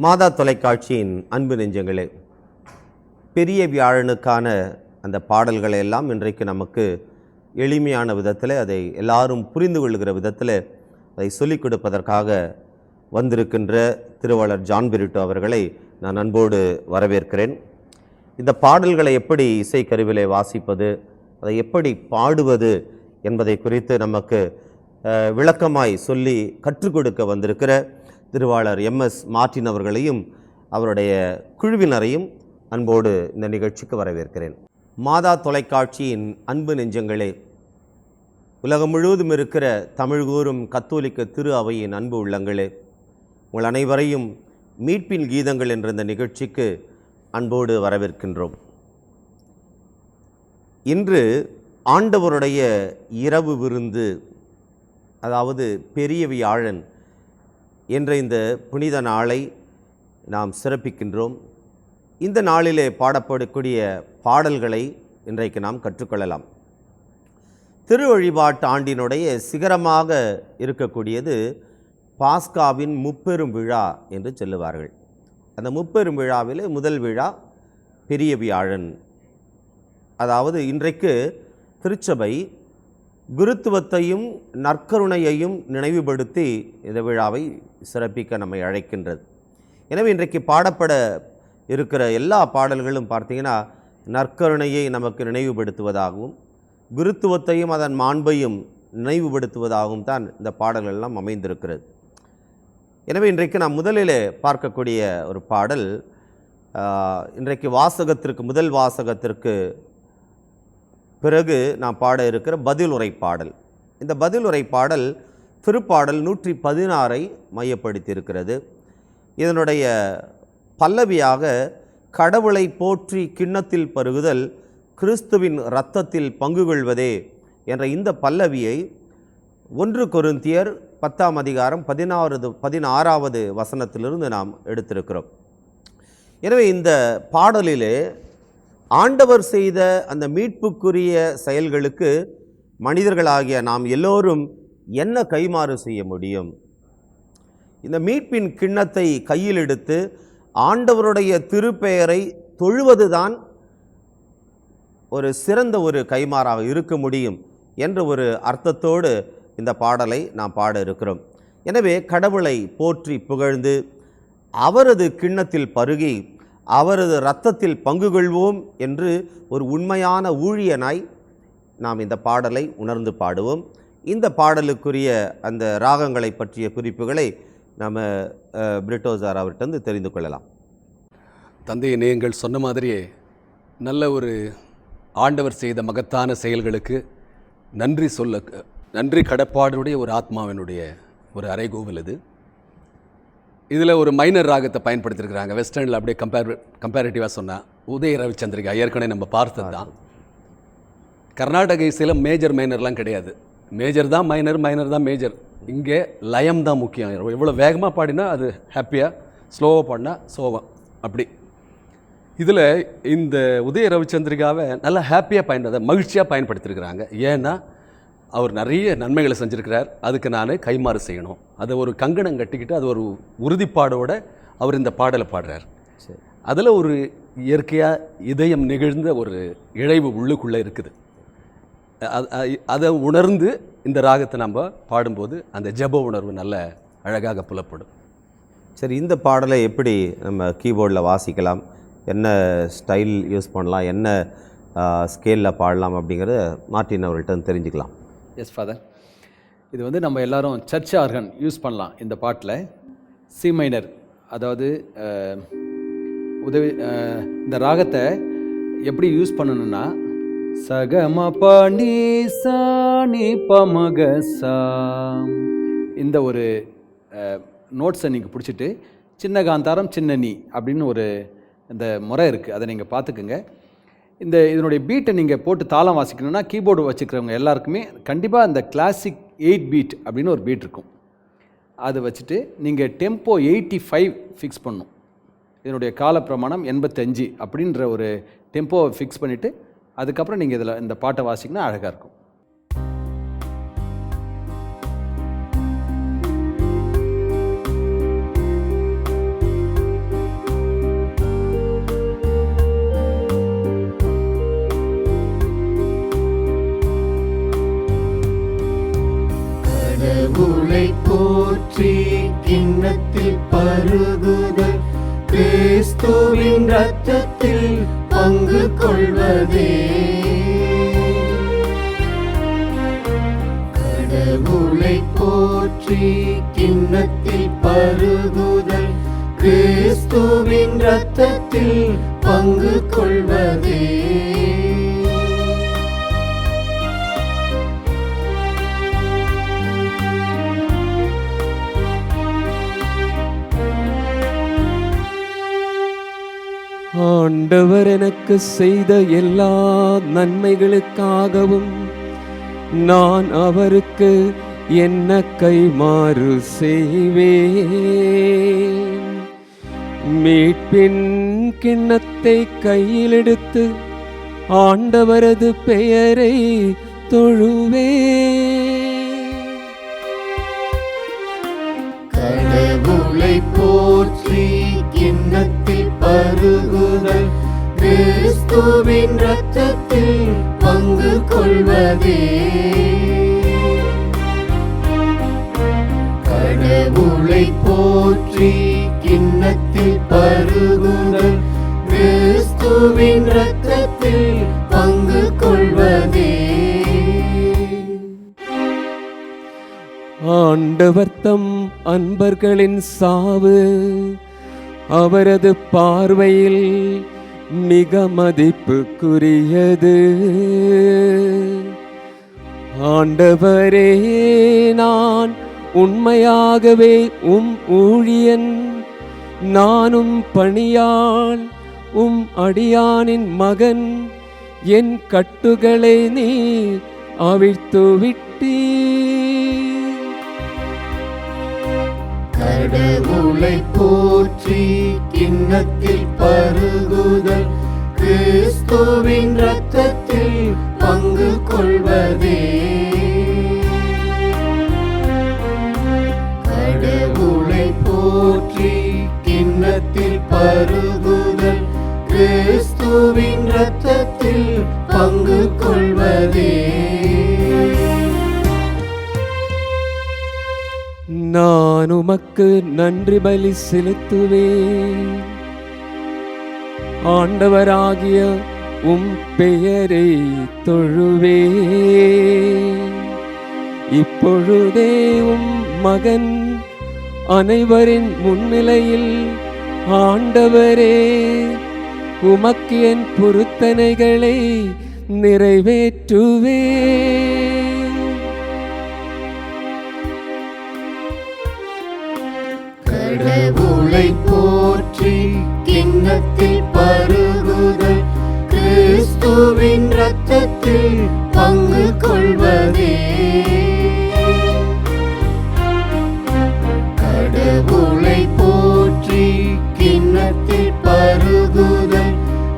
மாதா தொலைக்காட்சியின் அன்பு நெஞ்சங்களே, பெரிய வியாழனுக்கான அந்த பாடல்களை எல்லாம் இன்றைக்கு நமக்கு எளிமையான விதத்தில், அதை எல்லாரும் புரிந்து கொள்கிற விதத்தில் அதை சொல்லிக் கொடுப்பதற்காக வந்திருக்கின்ற திருவாளர் ஜான் பெரிட்டோ அவர்களை நான் அன்போடு வரவேற்கிறேன். இந்த பாடல்களை எப்படி இசைக்கருவிலே வாசிப்பது, அதை எப்படி பாடுவது என்பதை குறித்து நமக்கு விளக்கமாய் சொல்லி கற்றுக் கொடுக்க வந்திருக்கிற திருவாளர் MS மார்ட்டின் அவர்களையும் அவருடைய குழுவினரையும் அன்போடு இந்த நிகழ்ச்சிக்கு வரவேற்கிறேன். மாதா தொலைக்காட்சியின் அன்பு நெஞ்சங்களே, உலகம் முழுவதும் இருக்கிற தமிழ் கூறும் கத்தோலிக்க திரு அவையின் அன்பு உள்ளங்களே, உங்கள் அனைவரையும் மீட்பின் கீதங்கள் என்ற இந்த நிகழ்ச்சிக்கு அன்போடு வரவேற்கின்றோம். இன்று ஆண்டவருடைய இரவு விருந்து, அதாவது பெரிய வியாழன் என்ற இந்த புனித நாளை நாம் சிறப்பிக்கின்றோம். இந்த நாளிலே பாடப்படக்கூடிய பாடல்களை இன்றைக்கு நாம் கற்றுக்கொள்ளலாம். திரு வழிபாட்டு ஆண்டினுடைய சிகரமாக இருக்கக்கூடியது பாஸ்காவின் முப்பெரும் விழா என்று சொல்லுவார்கள். அந்த முப்பெரும் விழாவிலே முதல் விழா பெரிய வியாழன். அதாவது இன்றைக்கு திருச்சபை குருத்துவத்தையும் நற்கருணையையும் நினைவுபடுத்தி இந்த விழாவை சிறப்பிக்க நம்மை அழைக்கின்றது. எனவே இன்றைக்கு பாடப்பட இருக்கிற எல்லா பாடல்களும் பார்த்தீங்கன்னா நற்கருணையை நமக்கு நினைவுபடுத்துவதாகவும் குருத்துவத்தையும் அதன் மாண்பையும் நினைவுபடுத்துவதாகவும் தான் இந்த பாடல்கள் எல்லாம் அமைந்திருக்கிறது. எனவே இன்றைக்கு நாம் முதலில் பார்க்கக்கூடிய ஒரு பாடல், இன்றைக்கு வாசகத்திற்கு முதல் வாசகத்திற்கு பிறகு நாம் பாட இருக்கிற பதிலுரை பாடல். இந்த பதிலுரை பாடல் திருப்பாடல் 116 மையப்படுத்தி இருக்கிறது. இதனுடைய பல்லவியாக கடவுளை போற்றி கிண்ணத்தில் பருகுதல் கிறிஸ்துவின் இரத்தத்தில் பங்கு கொள்வதே என்ற இந்த பல்லவியை 1 கொரிந்தியர் 10ஆம் அதிகாரம் 16வது வசனத்திலிருந்து நாம் எடுத்திருக்கிறோம். எனவே இந்த பாடலிலே ஆண்டவர் செய்த அந்த மீட்புக்குரிய செயல்களுக்கு மனிதர்களாகிய நாம் எல்லோரும் என்ன கைமாறு செய்ய முடியும்? இந்த மீட்பின் கிண்ணத்தை கையில் எடுத்து ஆண்டவருடைய திருப்பெயரை தொழுவதுதான் ஒரு சிறந்த ஒரு கைமாறாக இருக்க முடியும் என்ற ஒரு அர்த்தத்தோடு இந்த பாடலை நாம் பாட இருக்கிறோம். எனவே கடவுளை போற்றி புகழ்ந்து அவரது கிண்ணத்தில் பருகி அவரது இரத்தத்தில் பங்கு கொள்வோம் என்று ஒரு உண்மையான ஊழியனாய் நாம் இந்த பாடலை உணர்ந்து பாடுவோம். இந்த பாடலுக்குரிய அந்த ராகங்களை பற்றிய குறிப்புகளை நம்ம பிரிட்டோ சார் அவர்கிட்ட தெரிந்து கொள்ளலாம். தந்தையை நீங்கள் சொன்ன மாதிரியே நல்ல ஒரு ஆண்டவர் செய்த மகத்தான செயல்களுக்கு நன்றி கடப்பாடுடைய ஒரு ஆத்மாவினுடைய ஒரு அறைகோவில் இது. இதில் ஒரு மைனர் ராகத்தை பயன்படுத்தியிருக்கிறாங்க. வெஸ்டர்னில் அப்படியே கம்பேரிட்டிவாக சொன்னால் உதய ரவிச்சந்திரிகா ஏற்கனவே நம்ம பார்த்தது தான். கர்நாடக இசையில் மேஜர் மைனர்லாம் கிடையாது. மேஜர் தான் மைனர், மைனர் தான் மேஜர். இங்கே லயம் தான் முக்கியம். எவ்வளோ வேகமாக பாடினா அது ஹாப்பியாக, ஸ்லோவாக பாடினா சோகம். அப்படி இதில் இந்த உதய ரவிச்சந்திரிகாவை நல்லா ஹாப்பியாக மகிழ்ச்சியாக பயன்படுத்தியிருக்கிறாங்க. ஏன்னா அவர் நிறைய நன்மைகளை செஞ்சுருக்கிறார். அதுக்கு நான் கைமாறு செய்யணும், அதை ஒரு கங்கணம் கட்டிக்கிட்டு அது ஒரு உறுதிப்பாடோடு அவர் இந்த பாடலை பாடுறார். அதில் ஒரு இயற்கையாக இதயம் நெகிழ்ந்த ஒரு இழைவு உள்ளுக்குள்ளே இருக்குது. அதை உணர்ந்து இந்த ராகத்தை நம்ம பாடும்போது அந்த ஜப உணர்வு நல்ல அழகாக புலப்படும். சரி, இந்த பாடலை எப்படி நம்ம கீபோர்டில் வாசிக்கலாம், என்ன ஸ்டைல் யூஸ் பண்ணலாம், என்ன ஸ்கேலில் பாடலாம் அப்படிங்கிறத மார்ட்டின் அவர்கள்ட்ட தெரிஞ்சுக்கலாம். எஸ் ஃபாதர், இது நம்ம எல்லாரும் சர்ச் ஆர்கன் யூஸ் பண்ணலாம். இந்த பாட்டில் சி மைனர், அதாவது இந்த ராகத்தை எப்படி யூஸ் பண்ணணும்னா சகம பாணி சாணி பமக சா, இந்த ஒரு நோட்ஸை நீங்கள் பிடிச்சிட்டு சின்ன காந்தாரம் சின்ன நீ அப்படின்னு ஒரு இந்த முறை இருக்குது. அதை நீங்கள் பார்த்துக்குங்க. இதனுடைய பீட்டை நீங்கள் போட்டு தாளம் வாசிக்கணும்னா கீபோர்டு வச்சுக்கிறவங்க எல்லாருக்குமே கண்டிப்பாக இந்த கிளாசிக் 8 பீட் அப்படின்னு ஒரு பீட் இருக்கும். அதை வச்சுட்டு நீங்கள் டெம்போ 85 ஃபிக்ஸ் பண்ணணும். இதனுடைய கால பிரமாணம் 85 அப்படின்ற ஒரு டெம்போவை ஃபிக்ஸ் பண்ணிவிட்டு அதுக்கப்புறம் நீங்கள் இந்த பாட்டை வாசிக்கினா அழகாக இருக்கும். கிறிஸ்துவின் இரத்தத்தில் பங்கு கொள்வதே. கடவுளை போற்றி கிண்ணத்தில் பருகுதல் கிறிஸ்துவின் இரத்தத்தில் பங்கு கொள்வதே. ஆண்டவர் எனக்கு செய்த எல்லா நன்மைகளுக்காகவும் நான் அவருக்கு என்ன கைமாறு செய்வேன். மீட்பின் கிண்ணத்தை கையில் எடுத்து ஆண்டவரது பெயரை தொழுவேன். கடவுளை போற்றி கிண்ணத்தில் பருகுதல் கிறிஸ்துவின் இரத்தத்தில் பங்கு கொள்வதே. கடவுளை போற்றி கிண்ணத்தில் பருகுதல் கிறிஸ்துவின் இரத்தத்தில் பங்கு கொள்வதே. ஆண்டவர் தம் அன்பர்களின் சாவு அவரது பார்வையில் மிக மதிப்புக்குரியது. ஆண்டவரே, நான் உண்மையாகவே ஊழியன், நானும் பணியாள், அடியானின் மகன். என் கட்டுகளை நீ அவிழ்த்து விட்டீ. கடவுளை போற்றி கிண்ணத்தில் பருகுதல் கிறிஸ்துவின் இரத்தத்தில் பங்கு கொள்வதே. கடவுளை போற்றி கிண்ணத்தில் பருகுதல் கிறிஸ்துவின் இரத்தத்தில் பங்கு கொள்வதே. நான் உமக்கு நன்றி பலி செலுத்துவேன். ஆண்டவராகிய பெயரை தொழுவேன். இப்பொழுதே மகன் அனைவரின் முன்னிலையில் ஆண்டவரே, உமக்கு என் பொருத்தனைகளை நிறைவேற்றுவேன். கடவுளை போற்றி கிண்ணத்தில் பருகுதல் கிறிஸ்துவின் இரத்தத்தில் பங்கு கொள்வதே. கடவுளை போற்றி கிண்ணத்தில் பருகுதல்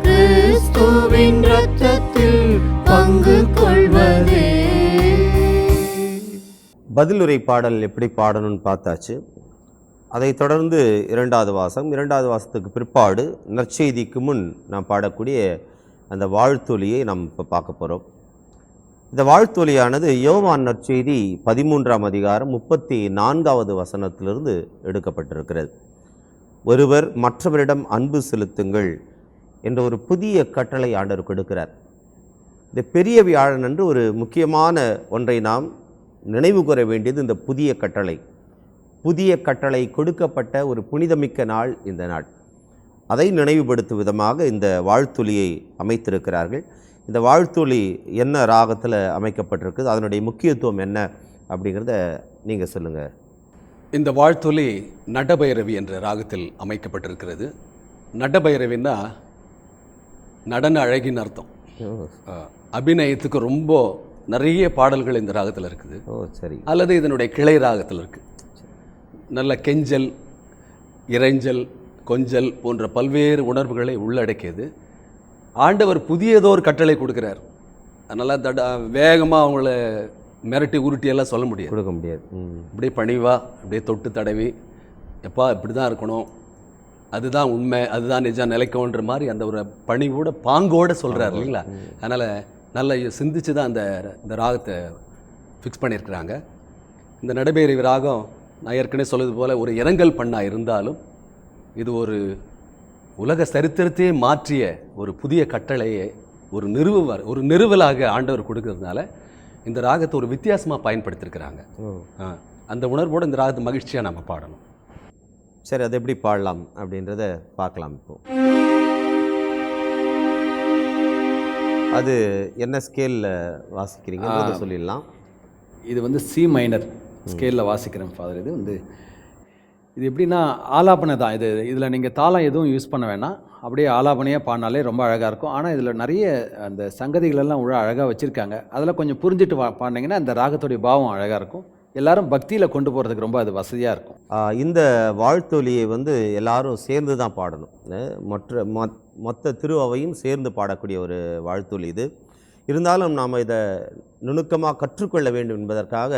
கிறிஸ்துவின் இரத்தத்தில் பங்கு கொள்வதே. பதிலுரை பாடல் எப்படி பாடணும்னு பார்த்தாச்சு. அதைத் தொடர்ந்து இரண்டாவது வாசத்துக்கு பிற்பாடு நற்செய்திக்கு முன் நாம் பாடக்கூடிய அந்த வாழ்த்தொலியை நாம் இப்போ பார்க்க போகிறோம். இந்த வாழ்த்தொலியானது யோவான் நற்செய்தி 13ஆம் அதிகாரம் 34வது வசனத்திலிருந்து எடுக்கப்பட்டிருக்கிறது. ஒருவர் மற்றவரிடம் அன்பு செலுத்துங்கள் என்ற ஒரு புதிய கட்டளை ஆண்டவர் கொடுக்கிறார். இந்த பெரிய வியாழன் என்று ஒரு முக்கியமான ஒன்றை நாம் நினைவு கூற வேண்டியது இந்த புதிய கட்டளை கொடுக்கப்பட்ட ஒரு புனிதமிக்க நாள் இந்த நாள். அதை நினைவுபடுத்தும் விதமாக இந்த வாழ்த்தொலியை அமைத்திருக்கிறார்கள். இந்த வாழ்த்தொலி என்ன ராகத்தில் அமைக்கப்பட்டிருக்குது, அதனுடைய முக்கியத்துவம் என்ன அப்படிங்கிறத நீங்கள் சொல்லுங்கள். இந்த வாழ்த்தொலி நடபைரவி என்ற ராகத்தில் அமைக்கப்பட்டிருக்கிறது. நடபைரவின்னா நடன அழகின் அர்த்தம். அபிநயத்துக்கு ரொம்ப நிறைய பாடல்கள் இந்த ராகத்தில் இருக்குது. சரி. அல்லது இதனுடைய கிளை ராகத்தில் இருக்குது. நல்ல கெஞ்சல், இறைஞ்சல், கொஞ்சல் போன்ற பல்வேறு உணர்வுகளை உள்ளடக்கியது. ஆண்டவர் புதியதோர் கட்டளை கொடுக்குறார். அதனால் வேகமாக அவங்கள மிரட்டி உருட்டியெல்லாம் சொல்ல முடியாது, கொடுக்க முடியாது. இப்படியே பணிவா, அப்படியே தொட்டு தடவி, எப்பா இப்படி தான் இருக்கணும், அதுதான் உண்மை, அதுதான் நிஜம், நிலைக்கும்ன்ற மாதிரி அந்த ஒரு பணிவோட பாங்கோடு சொல்கிறார் இல்லைங்களா. அதனால் நல்லா சிந்திச்சு தான் இந்த ராகத்தை ஃபிக்ஸ் பண்ணியிருக்கிறாங்க. இந்த நடைபெறும் ராகம் நான் ஏற்கனவே சொல்லுவது போல் ஒரு இரங்கல் பண்ணாக இருந்தாலும் இது ஒரு உலக சரித்திரத்தையே மாற்றிய ஒரு புதிய கட்டளையை ஒரு நிறுவலாக ஆண்டவர் கொடுக்கறதுனால இந்த ராகத்தை ஒரு வித்தியாசமாக பயன்படுத்தியிருக்கிறாங்க. அந்த உணர்வோடு இந்த ராகத்தை மகிழ்ச்சியாக நம்ம பாடணும். சரி, அதை எப்படி பாடலாம் அப்படின்றத பார்க்கலாம். இப்போ அது என்ன ஸ்கேலில் வாசிக்கிறீங்க சொல்லிடலாம். இது வந்து சி மைனர் ஸ்கேலில் வாசிக்கிறேன் ஃபாதர். இது எப்படின்னா ஆலாபனை தான். இதில் நீங்கள் தாளம் எதுவும் யூஸ் பண்ண வேணாம், அப்படியே ஆலாபனையாக பாடினாலே ரொம்ப அழகாக இருக்கும். ஆனால் இதில் நிறைய அந்த சங்கதிகளெல்லாம் அழகாக வச்சுருக்காங்க. அதில் கொஞ்சம் புரிஞ்சுட்டு பாடினீங்கன்னா இந்த ராகத்துடைய பாவம் அழகாக இருக்கும். எல்லாரும் பக்தியில் கொண்டு போகிறதுக்கு ரொம்ப அது வசதியாக இருக்கும். இந்த வாழ்த்தொலியை வந்து எல்லாரும் சேர்ந்து தான் பாடணும். மொத்த திருவையும் சேர்ந்து பாடக்கூடிய ஒரு வாழ்த்தொலி இது. இருந்தாலும் நாம் இதை நுணுக்கமாக கற்றுக்கொள்ள வேண்டும் என்பதற்காக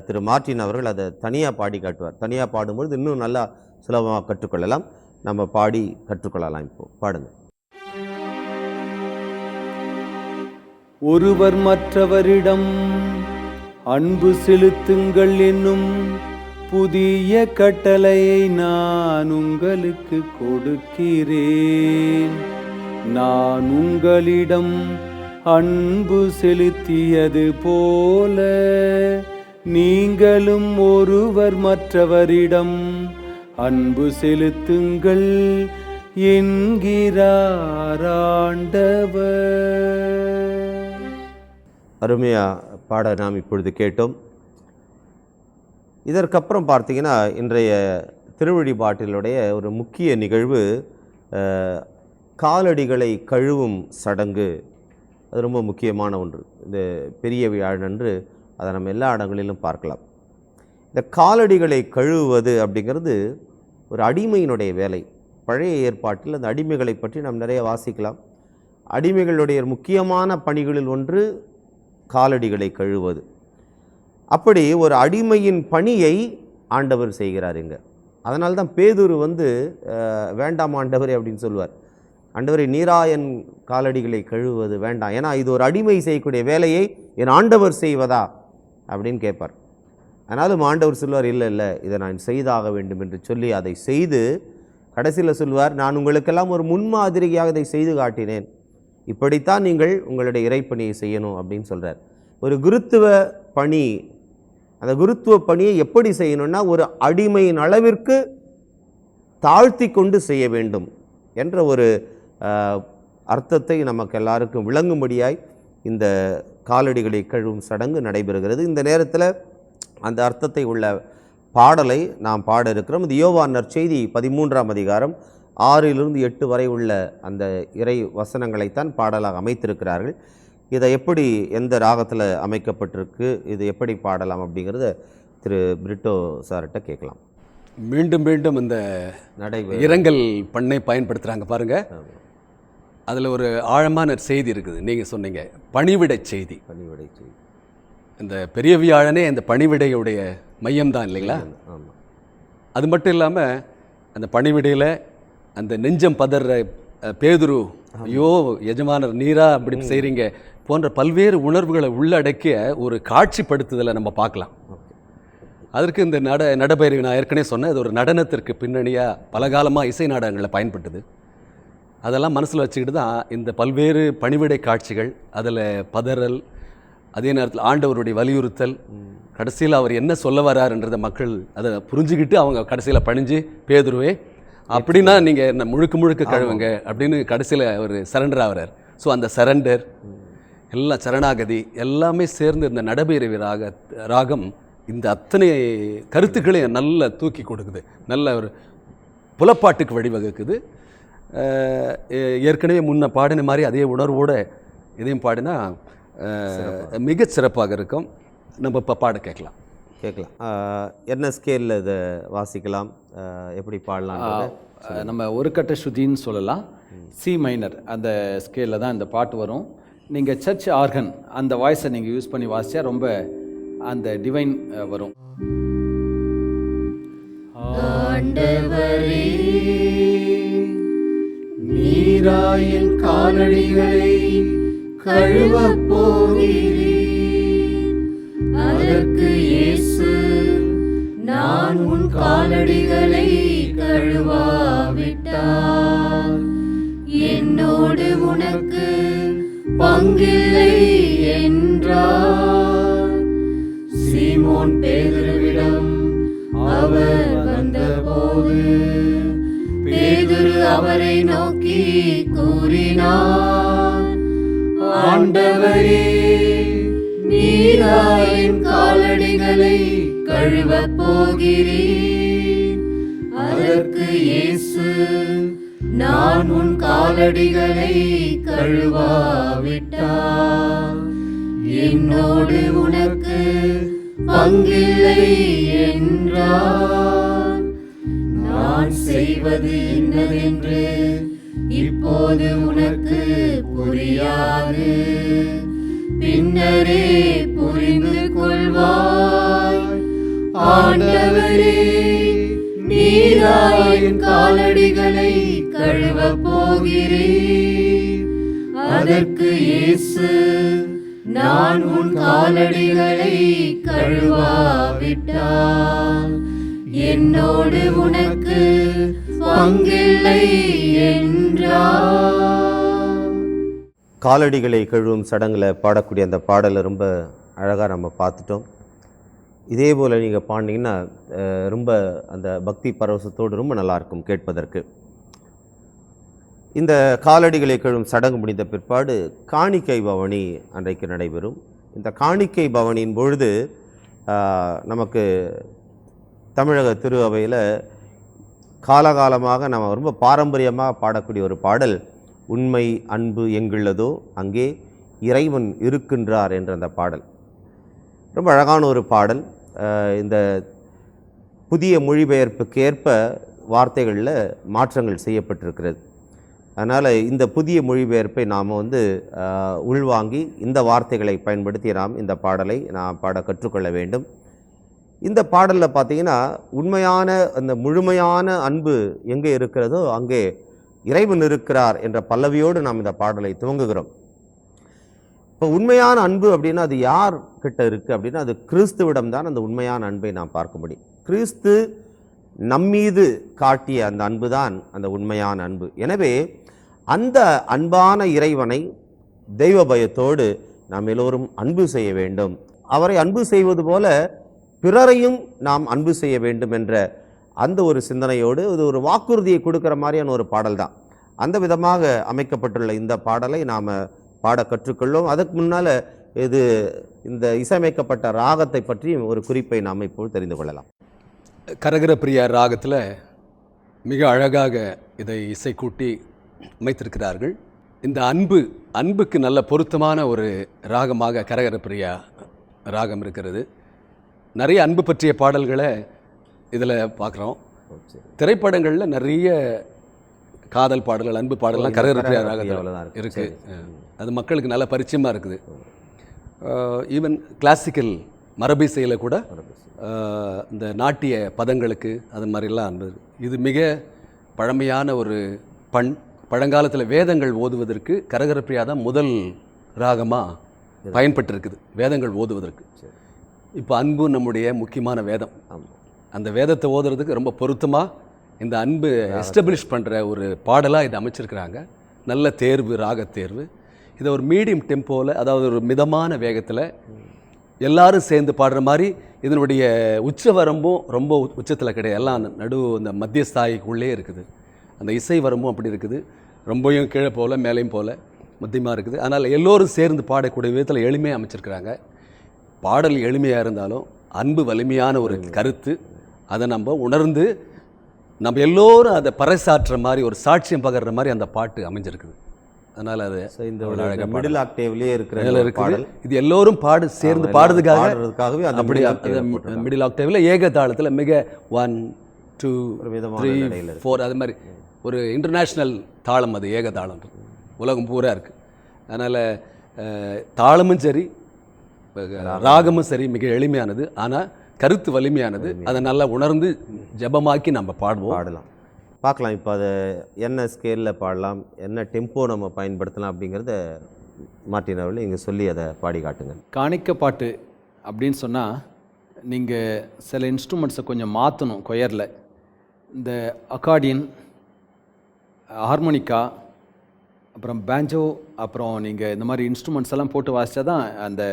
திரு மார்ட்டின் அவர்கள் அதை தனியாக பாடி காட்டுவார். தனியாக பாடும்பொழுது இன்னும் நல்லா சுலபமாக கற்றுக்கொள்ளலாம். நம்ம பாடி கற்றுக்கொள்ளலாம். இப்போ பாடுங்க. ஒருவர் மற்றவரிடம் அன்பு செலுத்துங்கள் என்னும் புதிய கட்டளையை நான் உங்களுக்கு கொடுக்கிறேன். நான் உங்களிடம் அன்பு செலுத்தியது போல நீங்களும் ஒருவர் மற்றவரிடம் அன்பு செலுத்துங்கள் என்கிறார் ஆண்டவர். அருமையாக பாட நாம் இப்பொழுது கேட்டோம். இதற்கப்புறம் பார்த்தீங்கன்னா இன்றைய திருவழிபாட்டிலுடைய ஒரு முக்கிய நிகழ்வு காலடிகளை கழுவும் சடங்கு. அது ரொம்ப முக்கியமான ஒன்று. இந்த பெரிய வியாழனன்று அதை நம்ம எல்லா இடங்களிலும் பார்க்கலாம். இந்த காலடிகளை கழுவுவது அப்படிங்கிறது ஒரு அடிமையினுடைய வேலை. பழைய ஏற்பாட்டில் அந்த அடிமைகளை பற்றி நாம் நிறைய வாசிக்கலாம். அடிமைகளுடைய முக்கியமான பணிகளில் ஒன்று காலடிகளை கழுவுவது. அப்படி ஒரு அடிமையின் பணியை ஆண்டவர் செய்கிறார் இங்கே. அதனால்தான் பேதுரு வந்து வேண்டாம் ஆண்டவரே அப்படின்னு சொல்லுவார். ஆண்டவரை நீராயன் காலடிகளை கழுவுவது வேண்டாம், ஏன்னா இது ஒரு அடிமை செய்யக்கூடிய வேலையை என் ஆண்டவர் செய்வதா அப்படின்னு கேட்பார். ஆனாலும் ஆண்டவர் சொல்வார், இல்லை இல்லை, இதை நான் செய்தாக வேண்டும் என்று சொல்லி அதை செய்து கடைசியில் சொல்வார், நான் உங்களுக்கெல்லாம் ஒரு முன்மாதிரியாக இதை செய்து காட்டினேன், இப்படித்தான் நீங்கள் உங்களுடைய இறைப்பணியை செய்யணும் அப்படின்னு சொல்கிறார். ஒரு குருத்துவ பணி, அந்த குருத்துவ பணியை எப்படி செய்யணும்னா ஒரு அடிமையின் அளவிற்கு தாழ்த்தி கொண்டு செய்ய வேண்டும் என்ற ஒரு அர்த்தத்தை நமக்கு எல்லாருக்கும் விளங்கும்படியாய் இந்த காலடிகளை கழுவும் சடங்கு நடைபெறுகிறது. இந்த நேரத்தில் அந்த அர்த்தத்தை உள்ள பாடலை நாம் பாட இருக்கிறோம். இது யோவான் நற்செய்தி 13ஆம் அதிகாரம் 6-8 வரை உள்ள அந்த இறை வசனங்களைத்தான் பாடலாக அமைத்திருக்கிறார்கள். இதை எப்படி எந்த ராகத்தில் அமைக்கப்பட்டிருக்கு, இது எப்படி பாடலாம் அப்படிங்கிறத திரு பிரிட்டோ சார்கிட்ட கேட்கலாம். மீண்டும் மீண்டும் இந்த இரங்கல் பண்ணை பயன்படுத்துகிறாங்க பாருங்கள். அதில் ஒரு ஆழமான செய்தி இருக்குது. நீங்கள் சொன்னீங்க பணிவிடை செய்தி. இந்த பெரிய வியாழனே அந்த பணிவிடையுடைய மையம்தான் இல்லைங்களா? ஆமாம். அது மட்டும் இல்லாமல் அந்த பணிவிடையில் அந்த நெஞ்சம் பதற பேதுரு, ஐயோ எஜமானர் நீரா அப்படி செய்கிறீங்க போன்ற பல்வேறு உணர்வுகளை உள்ளடக்கிய ஒரு காட்சிப்படுத்துதலை நம்ம பார்க்கலாம். அதற்கு இந்த நடப்பயிர் நான் ஏற்கனவே சொன்னேன், அது ஒரு நடனத்திற்கு பின்னணியாக பல காலமாக இசை நாடகங்களில் பயன்பட்டது. அதெல்லாம் மனசில் வச்சுக்கிட்டு தான் இந்த பல்வேறு பணிவிடை காட்சிகள், அதில் பதறல், அதே நேரத்தில் ஆண்டவருடைய வலியுறுத்தல், கடைசியில் அவர் என்ன சொல்ல வராருன்றதை மக்கள் அதை புரிஞ்சுக்கிட்டு அவங்க கடைசியில் பணிஞ்சு பேதுருவே அப்படின்னா நீங்கள் என்ன முழுக்க கழுவுங்க அப்படின்னு கடைசியில் அவர் சரண்டர் ஆகிறார். ஸோ அந்த சரண்டர் எல்லாம் சரணாகதி எல்லாமே சேர்ந்து இந்த நடபைரவி ராகம் இந்த அத்தனை கருத்துக்களையும் நல்லா தூக்கி கொடுக்குது, நல்ல ஒரு புலப்பாட்டுக்கு வழிவகுக்குது. ஏற்கனவே முன்ன பாடின மாதிரி அதே உணர்வோடு இதையும் பாடினா மிக சிறப்பாக இருக்கும். நம்ம இப்போ பாட கேட்கலாம். என்ன ஸ்கேலில் இதை வாசிக்கலாம், எப்படி பாடலாம்? நம்ம ஒரு கட்ட ஸ்ருதின்னு சொல்லலாம். சி மைனர் அந்த ஸ்கேலில் தான் இந்த பாட்டு வரும். நீங்கள் சர்ச் ஆர்கன் அந்த வாய்ஸை நீங்கள் யூஸ் பண்ணி வாசித்தா ரொம்ப அந்த டிவைன் வரும். ஆண்டவரே நீராயின் காலடிகளை கழுவப் போகிறேன், அதற்கு இயேசு நான் உன் காலடிகளை கழுவாவிட்டார். உனக்கு பங்கில்லை என்றார். சீமோன் பேதுருவிடம் அவர் வந்தபோது பேதுரு அவரை நோக்கி கூறினார், ஆண்டவரே, நீரா என் காலடிகளை கழுவப் போகிறீர்? அதற்கு இயேசு, நான் உன் காலடிகளை கழுவாவிட்டால் என்னோடு உனக்கு பங்கில்லை என்றார். நான் செய்வது இன்னதென்று இப்போது உனக்கு புரியாது, பின்னரே புரிந்து கொள்வாய். ஆண்டவரே, நீரா என் காலடிகளை கழுவப் போகிறீர்? அதற்கு இயேசு, நான் உன் காலடிகளை கழுவாவிட்டால் என்னோடு உனக்கு பங்கில்லை என்றார். காலடிகளை கழுவும் சடங்கில் பாடக்கூடிய அந்த பாடலை ரொம்ப அழகாக நம்ம பார்த்துட்டோம். இதே போல் நீங்கள் பாடினீங்கன்னா ரொம்ப அந்த பக்தி பரவசத்தோடு ரொம்ப நல்லாயிருக்கும் கேட்பதற்கு. இந்த காலடிகளை கழுவும் சடங்கு முடிந்த பிற்பாடு காணிக்கை பவனி அன்றைக்கு நடைபெறும். இந்த காணிக்கை பவனியின் பொழுது நமக்கு தமிழக திரு அவையில் காலகாலமாக நம்ம ரொம்ப பாரம்பரியமாக பாடக்கூடிய ஒரு பாடல், உண்மை அன்பு எங்குள்ளதோ அங்கே இறைவன் இருக்கின்றார் என்ற அந்த பாடல் ரொம்ப அழகான ஒரு பாடல். இந்த புதிய மொழிபெயர்ப்புக்கு ஏற்ப வார்த்தைகளில் மாற்றங்கள் செய்யப்பட்டிருக்கிறது. அதனால் இந்த புதிய மொழிபெயர்ப்பை நாம் உள்வாங்கி இந்த வார்த்தைகளை பயன்படுத்தி நாம் இந்த பாடலை நாம் பாட கற்றுக்கொள்ள வேண்டும். இந்த பாடலில் பார்த்திங்கன்னா உண்மையான அந்த முழுமையான அன்பு எங்கே இருக்கிறதோ அங்கே இறைவன் இருக்கிறார் என்ற பல்லவியோடு நாம் இந்த பாடலை துவங்குகிறோம். இப்போ உண்மையான அன்பு அப்படின்னா அது யார் கிட்ட இருக்குது அப்படின்னா அது கிறிஸ்துவிடம் தான் அந்த உண்மையான அன்பை நாம் பார்க்க முடியும். கிறிஸ்து நம்மீது காட்டிய அந்த அன்பு தான் அந்த உண்மையான அன்பு. எனவே அந்த அன்பான இறைவனை தெய்வ பயத்தோடு நாம் எல்லோரும் அன்பு செய்ய வேண்டும். அவரை அன்பு செய்வது போல பிறரையும் நாம் அன்பு செய்ய வேண்டும் என்ற அந்த ஒரு சிந்தனையோடு இது ஒரு வாக்குறுதியை கொடுக்குற மாதிரியான ஒரு பாடல் தான். அந்த விதமாக அமைக்கப்பட்டுள்ள இந்த பாடலை நாம் பாட கற்றுக்கொள்ளும். அதுக்கு முன்னால் இது இந்த இசையமைக்கப்பட்ட ராகத்தை பற்றி ஒரு குறிப்பை நாம் இப்போது தெரிந்து கொள்ளலாம். கரகர பிரியா ராகத்தில் மிக அழகாக இதை இசை கூட்டி அமைத்திருக்கிறார்கள். இந்த அன்புக்கு நல்ல பொருத்தமான ஒரு ராகமாக கரகர பிரியா ராகம் இருக்கிறது. நிறைய அன்பு பற்றிய பாடல்களை இதில் பார்க்குறோம். திரைப்படங்களில் நிறைய காதல் பாடல்கள், அன்பு பாடல்கள்லாம் கரகர பிரியா ராகத்தில் இருக்குது. அது மக்களுக்கு நல்ல பரிச்சயமாக இருக்குது. ஈவன் கிளாசிக்கல் மரபிசையில் கூட இந்த நாட்டிய பதங்களுக்கு அது மாதிரிலாம் அன்பு. இது மிக பழமையான ஒரு பழங்காலத்தில் வேதங்கள் ஓதுவதற்கு கரகர பிரியா தான் முதல் ராகமாக பயன்பட்டிருக்குது வேதங்கள் ஓதுவதற்கு. இப்போ அன்பு நம்முடைய முக்கியமான வேதம். அந்த வேதத்தை ஓதுறதுக்கு ரொம்ப பொருத்தமாக இந்த அன்பு எஸ்டபிளிஷ் பண்ணுற ஒரு பாடலாக இதை அமைச்சிருக்கிறாங்க. நல்ல தேர்வு, ராக தேர்வு. இதை ஒரு மீடியம் டெம்போவில், அதாவது ஒரு மிதமான வேகத்தில் எல்லாரும் சேர்ந்து பாடுற மாதிரி. இதனுடைய உச்ச வரம்பும் ரொம்ப உச்சத்தில் கிடையாது, எல்லாம் இந்த மத்திய ஸ்தாயிக்குள்ளே இருக்குது. அந்த இசை வரம்பும் அப்படி இருக்குது, ரொம்பவும் கீழே போல் மேலேயும் போல் மத்தியமாக இருக்குது. அதனால் எல்லோரும் சேர்ந்து பாடக்கூடிய விதத்தில் எளிமையாக அமைச்சிருக்கிறாங்க. பாடல் எளிமையாக இருந்தாலும் அன்பு வலிமையான ஒரு கருத்து. அதை நம்ம உணர்ந்து நம்ம எல்லோரும் அதை பறைசாற்றுற மாதிரி, ஒரு சாட்சியம் பகர்ற மாதிரி அந்த பாட்டு அமைஞ்சிருக்குது. அதனால் அது இந்த மிடில் ஆக்டேவ்லேயே இருக்கிற இருக்குது. இது எல்லோரும் சேர்ந்து பாடுறதுக்காகவே அப்படி மிடில் ஆக்டேவில் ஏக தாளத்தில் மிக 1 2 3 4 அது மாதிரி ஒரு இன்டர்நேஷ்னல் தாளம். அது ஏக தாளம் உலகம் பூரா இருக்குது. அதனால் தாளமும் சரி ராகமும் சரி மிக எளிமையானது, ஆனால் கருத்து வலிமையானது. அதை நல்லா உணர்ந்து ஜபமாக்கி நம்ம பாடலாம். பார்க்கலாம் இப்போ அதை என்ன ஸ்கேலில் பாடலாம், என்ன டெம்போ நம்ம பயன்படுத்தலாம் அப்படிங்கிறத மார்ட்டின் அவர்கள் இங்கே சொல்லி அதை பாடி காட்டுங்க. காணிக்க பாட்டு அப்படின்னு சொன்னால் நீங்கள் சில இன்ஸ்ட்ருமெண்ட்ஸை கொஞ்சம் மாற்றணும். கொயரில் இந்த அக்கார்டியன், ஹார்மோனிக்கா, அப்புறம் பேஞ்சோ, அப்புறம் நீங்கள் இந்த மாதிரி இன்ஸ்ட்ருமெண்ட்ஸ் எல்லாம் போட்டு வாசித்தா தான் அந்த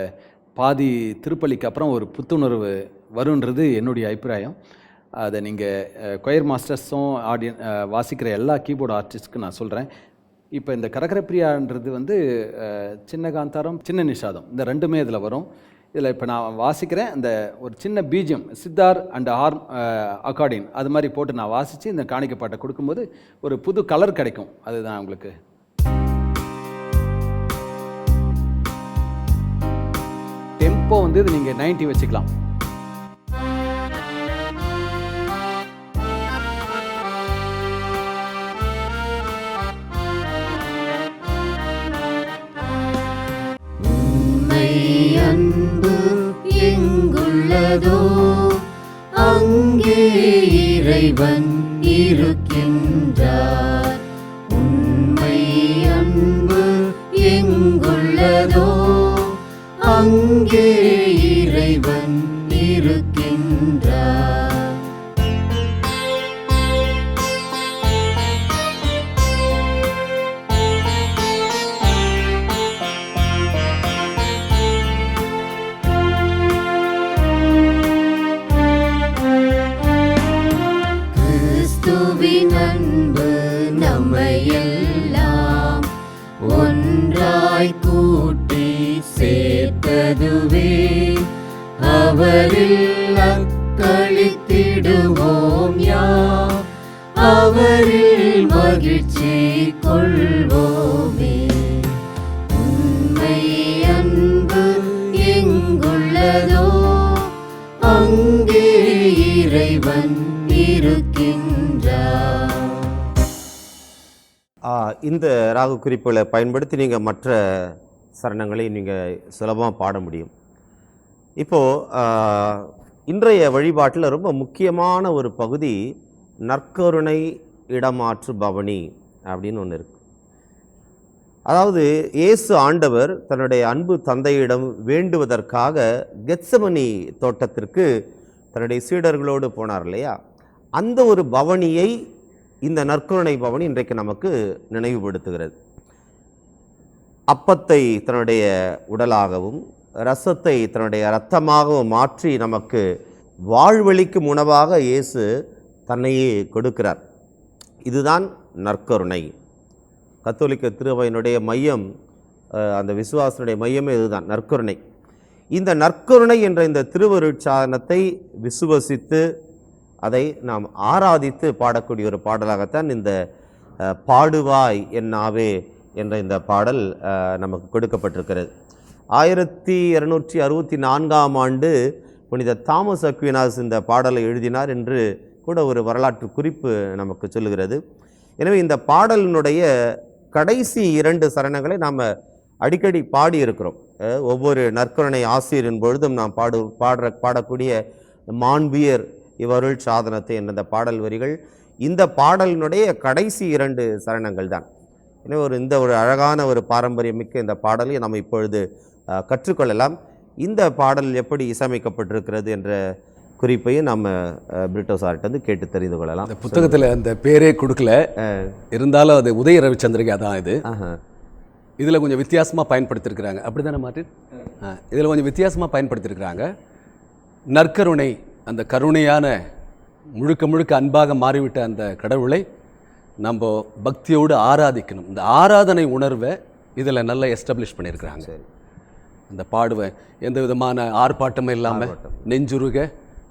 பாதி திருப்பலிக்கு அப்புறம் ஒரு புத்துணர்வு வருன்றது என்னுடைய அபிப்பிராயம். அதை நீங்கள் கொயர் மாஸ்டர்ஸும் வாசிக்கிற எல்லா கீபோர்டு ஆர்டிஸ்ட்க்கு நான் சொல்கிறேன். இப்போ இந்த கரகரப்பிரியான்றது வந்து சின்ன காந்தாரம், சின்ன நிஷாதம், இந்த ரெண்டுமே இதில் வரும். இதில் இப்போ நான் வாசிக்கிறேன், அந்த ஒரு சின்ன பீஜம் சித்தார் அண்ட் அக்கார்டின் அது மாதிரி போட்டு நான் வாசித்து இந்த காணிக்கை பாட்டை கொடுக்கும்போது ஒரு புது கலர் கிடைக்கும். அதுதான் உங்களுக்கு. டெம்போ வந்து இது நீங்கள் 90 வச்சுக்கலாம். அன்பு எங்குள்ளதோ அங்கே இறைவன் இருக்கின்றார். உண்மை அன்பு எங்குள்ளதோ அங்கே இறைவன் இருக்கின்றார். கிறிஸ்துவின் அன்பு நம்மையெல்லாம் ஒன்றாய் கூட்டி சேர்த்ததுவே. அவரில் அக்களித்திடுவோம் யாம், அவரில் மகிழ்ச்சி கொள்வோமே. உண்மை அன்பு எங்குள்ளதோ அங்கே இறைவன் இருக்கின்றார். இந்த ராகு குறிப்புகளை பயன்படுத்தி நீங்கள் மற்ற சரணங்களை நீங்கள் சுலபமாக பாட முடியும். இப்போது இன்றைய வழிபாட்டில் ரொம்ப முக்கியமான ஒரு பகுதி நற்கருணை இடமாற்று பவனி அப்படின்னு ஒன்று இருக்குது. அதாவது இயேசு ஆண்டவர் தன்னுடைய அன்பு தந்தையிடம் வேண்டுவதற்காக கெத்சமனி தோட்டத்திற்கு தன்னுடைய சீடர்களோடு போனார் இல்லையா? அந்த ஒரு பவனியை இந்த நற்கருணை பவனி இன்றைக்கு நமக்கு நினைவுபடுத்துகிறது. அப்பத்தை தன்னுடைய உடலாகவும் இரசத்தை தன்னுடைய இரத்தமாகவும் மாற்றி நமக்கு வாழ்வளிக்கும் உணவாக இயேசு தன்னையே கொடுக்கிறார். இதுதான் நற்கருணை. கத்தோலிக்க திருவையினுடைய மையம், அந்த விசுவாசனுடைய மையமே இதுதான், நற்கருணை. இந்த நற்கருணை என்ற இந்த திருவருட்சாதனத்தை விசுவசித்து அதை நாம் ஆராதித்து பாடக்கூடிய ஒரு பாடலாகத்தான் இந்த பாடுவாய் என்னாவே என்ற இந்த பாடல் நமக்கு கொடுக்கப்பட்டிருக்கிறது. 1264ஆம் ஆண்டு புனித தாமஸ் அக்வினாஸ் இந்த பாடலை எழுதினார் என்று கூட ஒரு வரலாற்று குறிப்பு நமக்கு சொல்லுகிறது. எனவே இந்த பாடலினுடைய கடைசி 2 சரணங்களை நாம் அடிக்கடி பாடியிருக்கிறோம். ஒவ்வொரு நற்கருணை ஆசிரியரின் பொழுதும் நாம் பாடக்கூடிய மாண்பியர் இவருள் சாதனத்தை என்ற பாடல் வரிகள் இந்த பாடலினுடைய கடைசி 2 சரணங்கள் தான். எனவே இந்த ஒரு அழகான ஒரு பாரம்பரியமிக்க இந்த பாடலை நாம் இப்பொழுது கற்றுக்கொள்ளலாம். இந்த பாடல் எப்படி இசையமைக்கப்பட்டிருக்கிறது என்ற குறிப்பையும் நம்ம பிரிட்டோ சார்கிட்ட கேட்டு தெரிந்து கொள்ளலாம். இந்த புத்தகத்தில் அந்த பேரே கொடுக்கல, இருந்தாலும் அது உதய ரவிச்சந்திரிகா தான். இது இதில் கொஞ்சம் வித்தியாசமாக பயன்படுத்தியிருக்கிறாங்க. அப்படி தானே மார்ட்டின்? இதில் கொஞ்சம் வித்தியாசமாக பயன்படுத்தியிருக்கிறாங்க. நற்கருணை, அந்த கருணையான முழுக்க முழுக்க அன்பாக மாறிவிட்ட அந்த கடவுளை நம்ம பக்தியோடு ஆராதிக்கணும். இந்த ஆராதனை உணர்வை இதில் நல்லா எஸ்டாப்ளிஷ் பண்ணியிருக்கிறாங்க. அந்த பாடுவேன் எந்த விதமான ஆர்ப்பாட்டமும் இல்லாமல் நெஞ்சுருக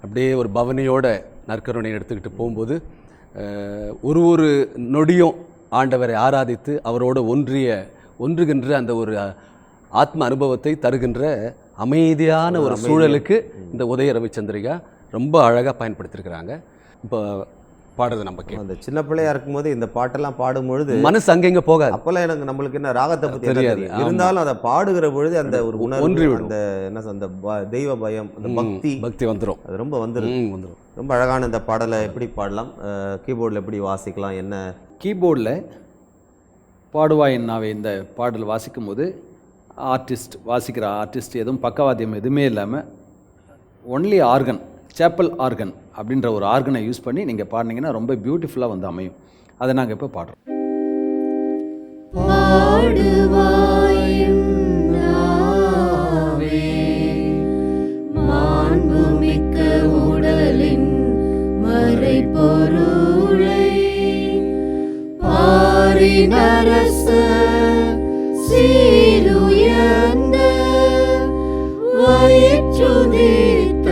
அப்படியே ஒரு பவனியோட நற்கருணை எடுத்துக்கிட்டு போகும்போது ஒரு நொடியும் ஆண்டவரை ஆராதித்து அவரோடு ஒன்றுகின்ற அந்த ஒரு ஆத்ம அனுபவத்தை தருகின்ற அமைதியான ஒரு சூழலுக்கு இந்த உதய ரவிச்சந்திரிகா ரொம்ப அழகாக பயன்படுத்தியிருக்கிறாங்க. இப்போ பாடுறது நம்ம அந்த சின்ன பிள்ளையா இருக்கும்போது இந்த பாட்டெல்லாம் பாடும்பொழுது மனசு அங்கங்க போகாது. அப்பெல்லாம் எனக்கு நம்மளுக்கு என்ன ராகத்தை பற்றி தெரியாது, இருந்தாலும் அதை பாடுகிற பொழுது அந்த ஒரு உணர்வு, அந்த என்ன அந்த தெய்வ பயம், அந்த பக்தி வந்துடும். அது ரொம்ப வந்துடும். ரொம்ப அழகான இந்த பாடலை எப்படி பாடலாம், கீபோர்டில் எப்படி வாசிக்கலாம்? என்ன கீபோர்டில் பாடுவாய் என்னாவே இந்த பாடல் வாசிக்கும் போது வாசிக்கிற ஆர்டிஸ்ட் எதுவும் பக்கவாத்தியம் எதுவுமே இல்லாமல் ஒன்லி ஆர்கன், சேப்பல் ஆர்கன் அப்படின்ற ஒரு ஆர்கனை யூஸ் பண்ணி நீங்கள் பாடினீங்கன்னா ரொம்ப பியூட்டிஃபுல்லாக வந்து அமையும். அதை நாங்கள் இப்போ பாடுறோம். பாடுவாயின் நாவே, மாண்புமிக்க உடலின் மறைபொருளை, பாரின் அரச சீருயர்ந்த வயிற்றுதித்த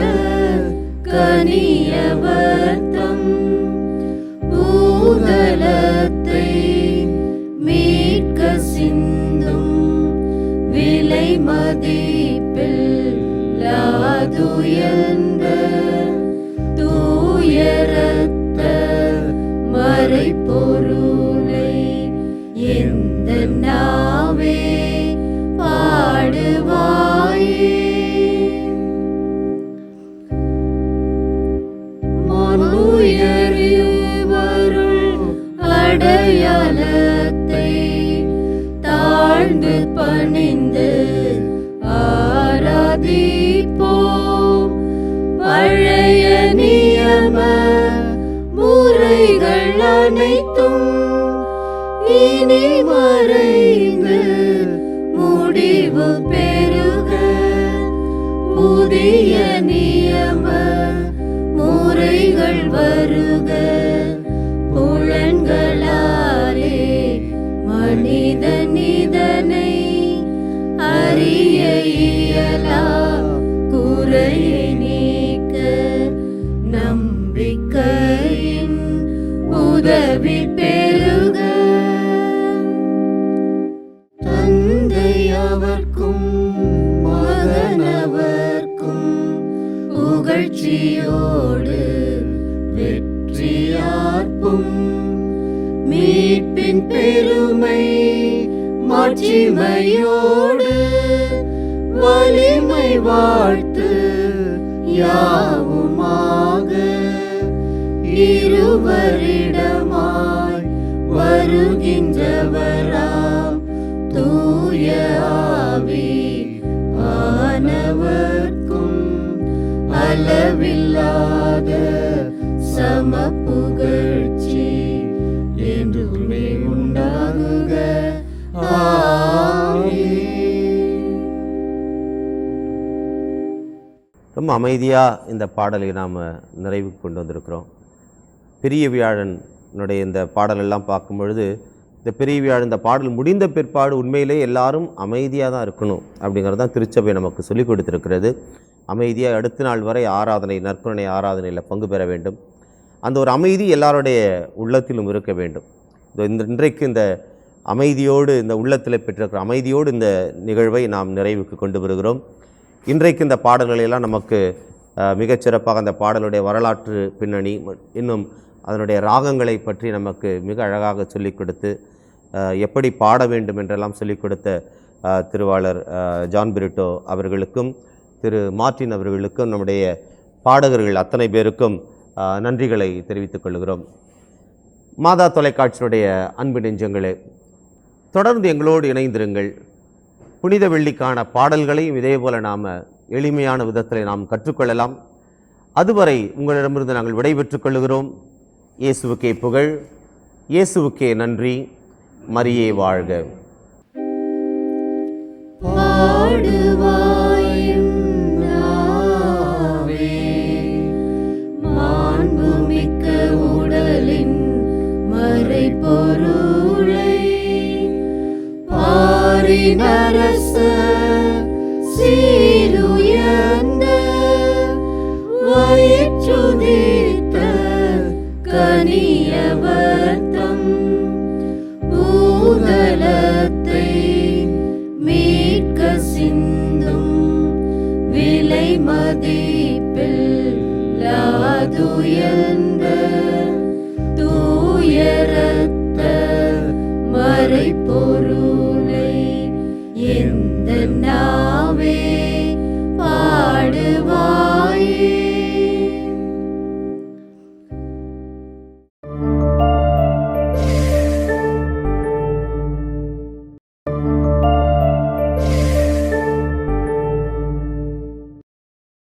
கனியவர்த்தம் பூதலத்தை மீட்க சிந்தும் விலை மதிப்பில்லாதுயர்ந்த தூயரத்த மறைபொருளை எந்த நாவே பாடுவாயே. மனுயரிவருள் அடையாளத்தை தாழ்ந்து பணிந்து ஆராதிப்போம். பழைய நியம முறைகள் அனைத்தும் இனி மறைந்து முடிவு பெறுக. புதிய நியம முறைகள் வருக. புலன்களாலே மனிதன் இதனை அறிய இயலா குறையை நீக்க நம்பிக்கையின் உதவி பெறுக. தந்தை அவர்க்கும் மகனவர்க்கும் புகழ்ச்சியோடு வெற்றியார்ப்பும். மீட்பின் பெருமை மாட்சிமையோடு வலிமை வாழ்த்து யாவுமாக. இருவரிடமாய் வருகின்றவராம் தூய ஆவி ஆனவர்க்கும் அளவில்லாத சம புகழ்ச்சி என்றுமே உண்டாகுக. ஆமென். ரொம்ப அமைதியாக இந்த பாடலை நாம் நிறைவுக்கு கொண்டு வந்திருக்கிறோம். பெரிய வியாழனுடைய இந்த பாடலெல்லாம் பார்க்கும் பொழுது, இந்த பெரிய வியாழன் இந்த பாடல் முடிந்த பிற்பாடு உண்மையிலே எல்லாரும் அமைதியாக தான் இருக்கணும் அப்படிங்கிறது தான் திருச்சபை நமக்கு சொல்லிக் கொடுத்துருக்கிறது. அமைதியாக அடுத்த நாள் வரை ஆராதனை, நற்கருணை ஆராதனையில் பங்கு பெற வேண்டும். அந்த ஒரு அமைதி எல்லாருடைய உள்ளத்திலும் இருக்க வேண்டும். இன்றைக்கு இந்த அமைதியோடு, இந்த உள்ளத்தில் பெற்றிருக்கிற அமைதியோடு இந்த நிகழ்வை நாம் நிறைவுக்கு கொண்டு வருகிறோம். இன்றைக்கு இந்த பாடல்களெல்லாம் நமக்கு மிகச்சிறப்பாக அந்த பாடலுடைய வரலாற்று பின்னணி, இன்னும் அதனுடைய ராகங்களை பற்றி நமக்கு மிக அழகாக சொல்லிக் கொடுத்து, எப்படி பாட வேண்டும் என்றெல்லாம் சொல்லிக் கொடுத்த திருவாளர் ஜான் பிரிட்டோ அவர்களுக்கும் திரு மார்ட்டின் அவர்களுக்கும் நம்முடைய பாடகர்கள் அத்தனை பேருக்கும் நன்றிகளை தெரிவித்துக் கொள்கிறோம். மாதா தொலைக்காட்சியினுடைய அன்பு நெஞ்சங்களே, தொடர்ந்து எங்களோடு இணைந்திருங்கள். புனித வெள்ளிக்கான பாடல்களையும் இதே போல் நாம் எளிமையான விதத்தில் நாம் கற்றுக்கொள்ளலாம். அதுவரை உங்களிடமிருந்து நாங்கள் விடைபெற்றுக் கொள்கிறோம். இயேசுவுக்கே புகழ், இயேசுவுக்கே நன்றி, மரியே வாழ்க. பாடுவாயின் நாவே, மாண்புமிக்க உடலின் மறைபொருளை, பாரின் அரச சீருயர்ந்த வயிற்றுதித்த கனியவர்த்தம் பூதலத்தை மீட்க சிந்தும் விலை மதி